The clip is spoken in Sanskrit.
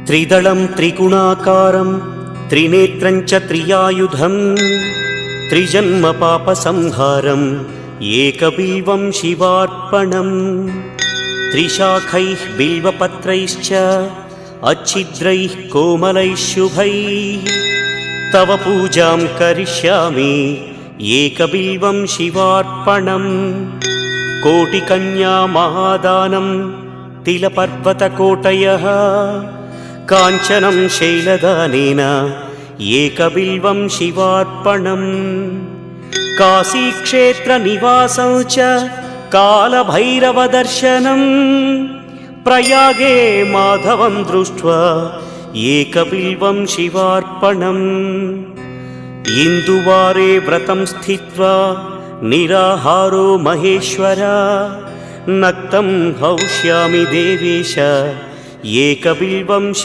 त्रिदलं त्रिगुणाकारं त्रिनेत्रं च त्रियायुधं त्रिजन्म पापसंहारं एकबिल्वं शिवार्पणम् त्रिशाखैः बिल्वपत्रैश्च अच्छिद्रैः कोमलैः शुभैः तव पूजां करिष्यामि एकबिल्वं शिवार्पणम् कोटिकन्या महादानं तिलपर्वतकोटयः काञ्चनं शैलदानेन एकबिल्वं शिवार्पणम् काशीक्षेत्रनिवासं च कालभैरवदर्शनं प्रयागे माधवं दृष्ट्वा एकबिल्वं शिवार्पणम् इन्दुवारे व्रतं स्थित्वा निराहारो महेश्वर नक्तं हौष्यामि देवेश एकबिल्वं